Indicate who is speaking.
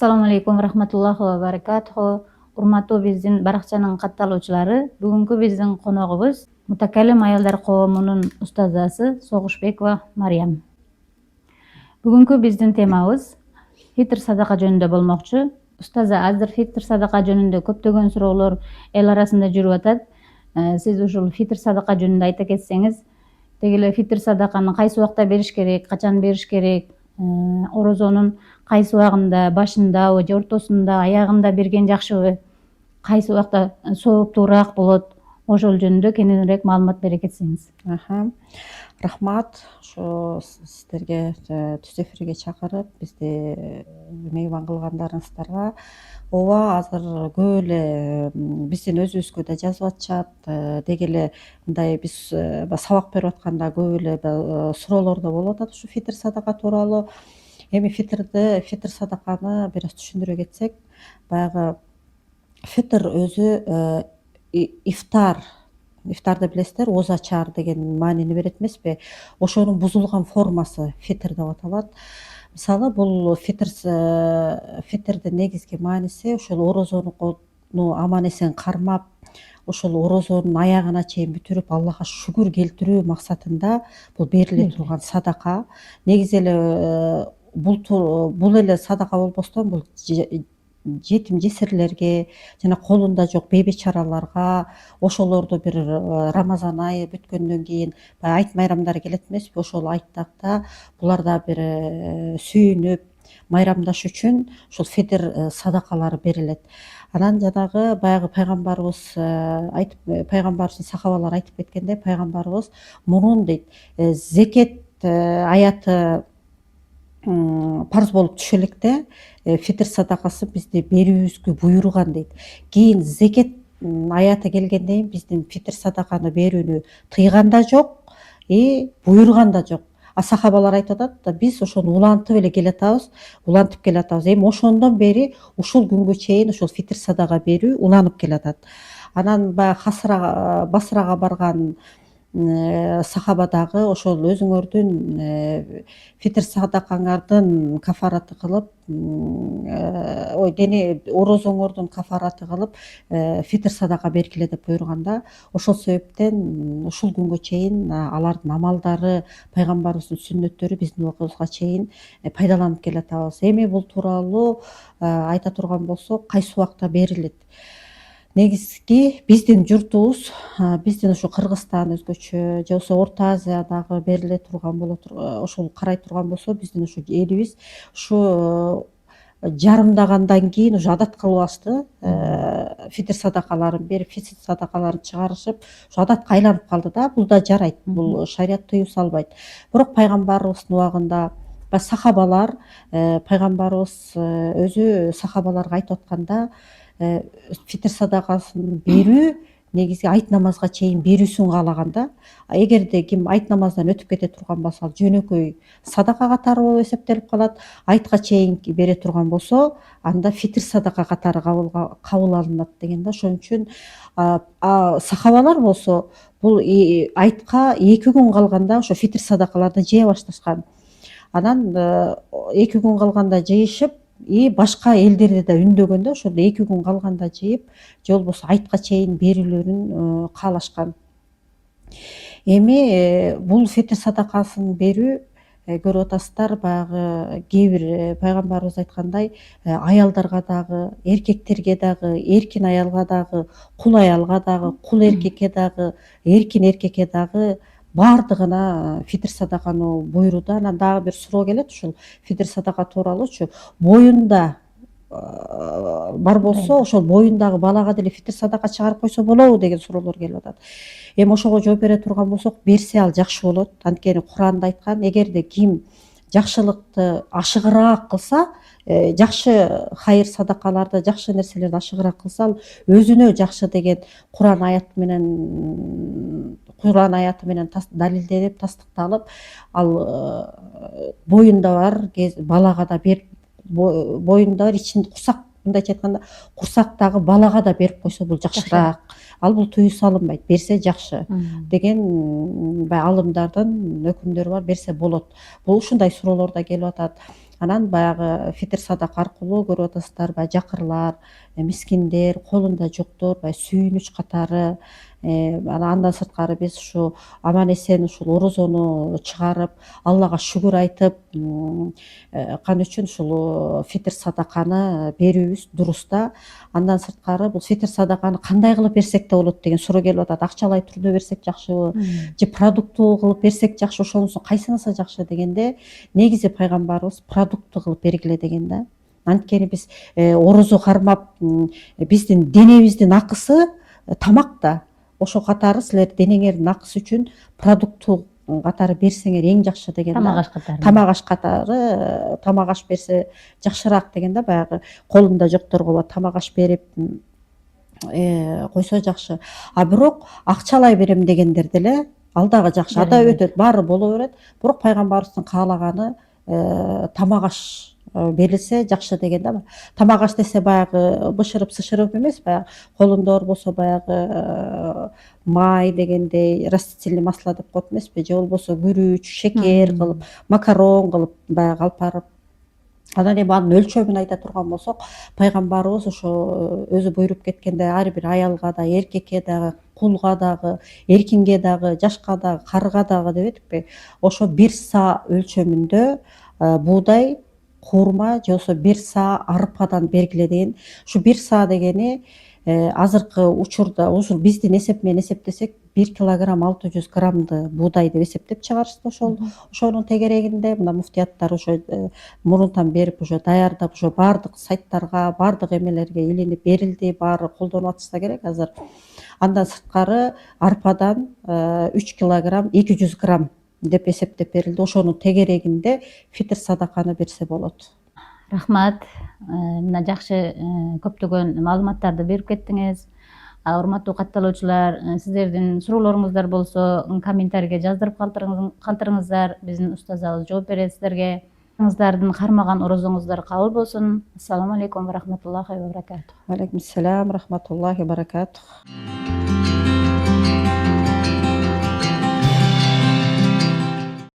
Speaker 1: Assalamu alaikum rahmatullohi va barakatuhu. Урматтуу биздин баракчанын катталуучулары, бүгүнкү биздин коногубуз мутакаллим аялдар коомунун устазасы Согушбекова Мариям. Бүгүнкү биздин темабыз фитр садака жөнүндө болмокчу. Устаза, азыр фитр садака жөнүндө көптөгөн суроолор эл арасында жүрүп атат. Сиз ушул фитр садака жөнүндө айта кетсеңиз, деги эле фитр садаканы кайсы убакта бериш керек, качан бериш керек, орозонун кайсы убагында, башындабы же ортосунда, аягында берген жакшыбы, кайсы убакта сооптуураак болот, ошол жөнүндө кененирээк маалымат бере кетсеңиз.
Speaker 2: Рахмат ушу сиздерге түз эфирге чакырып, бизди мейман кылгандарыңыздарга. Ооба, азыр көп эле биздин өзүбүзгө да жазып атышат. Деги эле мындай биз сабак берип атканда көп эле суроолор да болуп атат ушу фитр садака тууралуу. Эми фитр садаканы бир аз түшүндүрө кетсек, баягы фитр өзү ифтарды билесиздер, ооз ачаар деген маанини берет эмеспи? Ошонун бузулган формасы фитр деп аталат. Мисалы, бул фитрдин негизги мааниси ошол орозону аман эсен кармап, ошол орозонун аягына чейин бүтүрүп, Аллахка шүгүр келтирүү максатында бул бериле турган садака. Негизи эле бул эле садака болбостон, бул жетим жесирлерге жана колунда жок бейбечараларга, ошолорду бир Рамазан айы бүткөндөн кийин баягы айт майрамдары келет эмеспи? Ошол айтакта булар да бир сүйүнүп, майрамдаш үчүн ушул фитр садакалары берилет. Анан жанагы баягы пайгамбарыбыздын сахабалары айтып кеткендей, пайгамбарыбыз мурун дейт, зекет аяты парз болуп түшө электе фитр садакасын бизди берүүбүзгө буйруган дейт. Кийин зекет аяты келгенден кийин биздин фитр садаканы берүүнү тыйган да жок, буйруган да жок. Сахабалар айтып атат, биз ошону улантып келатабыз. Эми ошондон бери ушул күнгө чейин ошол фитр садака берүү уланып келатат. Анан баягы Басрага барган сахаба дагы ошол өзүңөрдүн фитр садакаңардын кафараты кылып, орозоңордун кафараты кылып фитр садака бергиле деп буйруганда, ошол себептен ушул күнгө чейин алардын амалдары, пайгамбарыбыздын сүннөттөрү биздин убакыбызга чейин пайдаланып келатабыз. Эми бул тууралуу айта турган болсок, кайсы убакта берилет? Негизги биздин журтубуз, биздин ушу Кыргызстан өзгөчө, же болбосо Орто Азиядагы бериле турган ошол карай турган болсо, биздин ушу элибиз ушу жарымдагандан кийин уже адат кылып алышты. Фитр садакаларын берип, фитр садакаларын чыгарышып, ушу адатка айланып калды да. Бул да жарайт, бул шарият тыюу салбайт. Бирок пайгамбарыбыздын убагында сахабалар, пайгамбарыбыз өзү сахабаларга айтып атканда, фитр садакасын берүү негизи айт намазга чейин берүүсүн каалаган да. Эгерде ким айт намаздан өтүп кете турган болсо, ал жөнөкөй садака катары болуп эсептелип калат. Айтка чейин бере турган болсо, анда фитр садака катары кабыл алынат деген да. Ошон үчүн сахабалар болсо бул айтка 2 күн калганда ошо фитр садакаларды жыя башташкан. Анан 2 күн калганда жыйышып, башка элдерди да үндөгөн да, ошондо 2 күн калганда жыйып, же болбосо айтка чейин берүүлөрүн каалашкан. Эми бул фитр садакасын берүү, көрүп атасыздар, баягы кээ бир пайгамбарыбыз айткандай, аялдарга дагы, эркектерге дагы, эркин аялга дагы, кул аялга дагы, кул эркекке дагы, эркин эркекке дагы баардыгына фитр садаканы буйруду. Анан дагы бир суроо келет ушул фитр садака тууралуучу. Боюнда бар болсо, ошол боюндагы балага деле фитр садака чыгарып койсо болобу деген суроолор келип атат. Эми ошого жооп бере турган болсок, берсе ал жакшы болот. Анткени Куранда айткан, эгерде ким жакшылыкты ашыгыраак кылса, жакшы хайыр садакаларды, жакшы нерселерди ашыгыраак кылса, ал өзүнө жакшы деген Куран аяты менен далилденип, тастыкталып, ал боюнда бар балага да берип, боюнда бар ичинде кусак мындайча айтканда курсактагы балага да берип койсо бул жакшыраак, ал бул тыюу салынбайт, берсе жакшы деген баягы алымдардын өкүмдөрү бар, берсе болот. Бул ушундай суроолор да келип атат. Анан баягы фитир садака аркылуу көрүп атасыздар, баягы жакырлар, мискиндер, колунда жоктор, баягы сүйүнүч катары. Андан сырткары биз ушу аман эсен ушул орозону чыгарып, Аллага шүгүр айтып, кан үчүн ушул фитир садаканы берүүбүз дурус да. Андан сырткары бул фитир садаканы кандай кылып берсек да болот деген суроо келип атат. Акчалай түрдө берсек жакшыбы же продуктуу кылып берсек жакшы, ошонусу кайсынысы жакшы дегенде, негизи пайгамбарыбыз продукту кылып бергиле деген да. Анткени биз орозо кармап, биздин денебиздин акысы тамак да. Ошо катары силер денеңердин акысы үчүн продукту катары берсеңер эң жакшы деген да.
Speaker 1: Тамак аш катары.
Speaker 2: Тамак аш катары, тамак аш берсе жакшыраак деген да. Баягы колунда жокторго болот тамак аш берип койсо жакшы. А бирок акчалай берем дегендер деле ал дагы жакшы. Ада өтөт, баары боло берет. Бирок пайгамбарыбыздын каалаганы тамак аш берилсе жакшы деген да. Тамак аш десе баягы бышырып сышырып эмес, баягы колунда оор болсо баягы май дегендей растительный масло деп коет эмеспи, же болбосо күрүч, шекер кылып, макарон кылып баягы алып барып. Анан эми анын өлчөмүн айта турган болсок, пайгамбарыбыз ошо өзү буйруп кеткендей ар бир аялга да, эркекке дагы, кулга дагы, эркинге дагы, жашка дагы, карыга дагы дебедикпи, ошо 1 са өлчөмүндө буудай, куурма же болбосо 1 са арпадан бергиле деген. Ушу 1 са дегени азыркы учурда биздин эсеп менен эсептесек 1 килограмм 600 граммды буудай деп эсептеп чыгарышты. Ошонун тегерегинде мына муфтияттар ошо мурунтан берип уже даярдап, ошо баардык сайттарга, баардык эмелерге илинип берилди, баары колдонуп атышса керек азыр. Андан сырткары арпадан 3 килограмм 200 грамм деп эсептеп берилди. Ошонун тегерегинде фитир садаканы берсе болот.
Speaker 1: Рахмат. Мына жакшы көптөгөн маалыматтарды берип кеттиңиз. Урматтуу катталуучулар, сиздердин суроолоруңуздар болсо комментарийге жаздырып калтырыңыздар. Биздин устазыбыз жооп берет сиздерге. Сиздердин кармаган орозоңуздар кабыл болсун. Ассаламу алейкум ва рахматуллахи ва баракатух.
Speaker 2: Алейкум ассалам рахматуллахи ва баракатух.